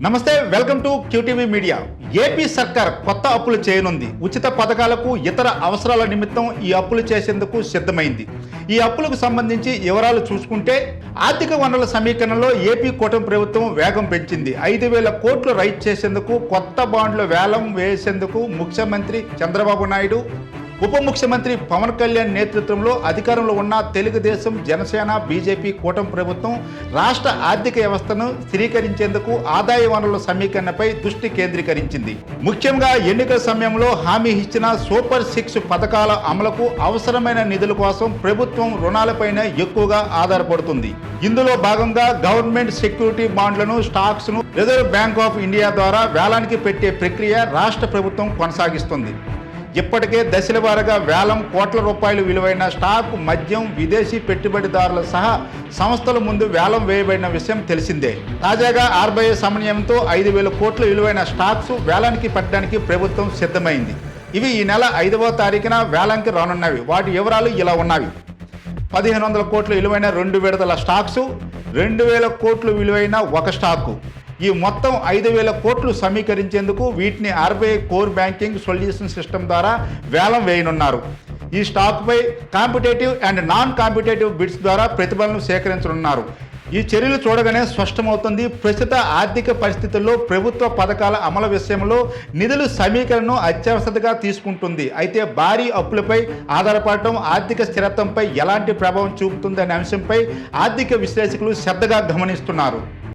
నమస్తే, welcome to QTV media. AP సర్కార్ కొత్త అప్పులు చేయనుంది. ఉచిత పథకాలకు ఇతర అవసరాల నిమిత్తం ఈ అప్పులు చేసేందుకు సిద్ధమైంది. ఈ అప్పులకు సంబంధించి వివరాలు చూసుకుంటే, ఆర్థిక వనరుల సమీకరణలో ఏపీ కూటమి ప్రభుత్వం వేగం పెంచింది. 5,000 కోట్లు రైజ్ చేసేందుకు, కొత్త బాండ్లు వేలం వేసేందుకు ముఖ్యమంత్రి చంద్రబాబు నాయుడు, ఉప ముఖ్యమంత్రి పవన్ కళ్యాణ్ నేతృత్వంలో అధికారంలో ఉన్న తెలుగుదేశం, జనసేన, బీజేపీ కూటమి ప్రభుత్వం రాష్ట్ర ఆర్థిక వ్యవస్థను స్థిరీకరించేందుకు ఆదాయ వనరుల సమీకరణపై దృష్టి కేంద్రీకరించింది. ముఖ్యంగా ఎన్నికల సమయంలో హామీ ఇచ్చిన సూపర్ 6 పథకాల అమలుకు అవసరమైన నిధుల కోసం ప్రభుత్వం రుణాలపైన ఎక్కువగా ఆధారపడుతుంది. ఇందులో భాగంగా గవర్నమెంట్ సెక్యూరిటీ బాండ్లను, స్టాక్స్ను రిజర్వ్ బ్యాంక్ ఆఫ్ ఇండియా ద్వారా వేలానికి పెట్టే ప్రక్రియ రాష్ట్ర ప్రభుత్వం కొనసాగిస్తుంది. ఇప్పటికే దశల వారీగా వేలం కోట్ల రూపాయలు విలువైన స్టాక్, మద్యం, విదేశీ పెట్టుబడిదారుల సహా సంస్థల ముందు వేలం వేయబడిన విషయం తెలిసిందే. తాజాగా ఆర్బీఐ సమన్వయంతో 5,000 కోట్ల విలువైన స్టాక్స్ వేలానికి పెట్టడానికి ప్రభుత్వం సిద్ధమైంది. ఇవి ఈ నెల 5వ తారీఖున వేలానికి రానున్నవి. వాటి వివరాలు ఇలా ఉన్నవి. 1,500 కోట్ల విలువైన 2 విడతల స్టాక్స్, 2,000 కోట్లు విలువైన ఒక స్టాకు. ఈ మొత్తం 5,000 కోట్లు సమీకరించేందుకు వీటిని RBI core banking solution system ద్వారా వేలం వేయనున్నారు. ఈ స్టాక్పై competitive and non competitive bids ద్వారా ప్రతిభలను సేకరించనున్నారు. ఈ చర్యలు చూడగానే స్పష్టమవుతుంది, ప్రస్తుత ఆర్థిక పరిస్థితుల్లో ప్రభుత్వ పథకాల అమలు విషయంలో నిధులు సమీకరణను అత్యవసరతగా తీసుకుంటుంది. అయితే భారీ అప్పులపై ఆధారపడటం ఆర్థిక స్థిరత్వంపై ఎలాంటి ప్రభావం చూపుతుందనే అంశంపై ఆర్థిక విశ్లేషకులు శ్రద్ధగా గమనిస్తున్నారు.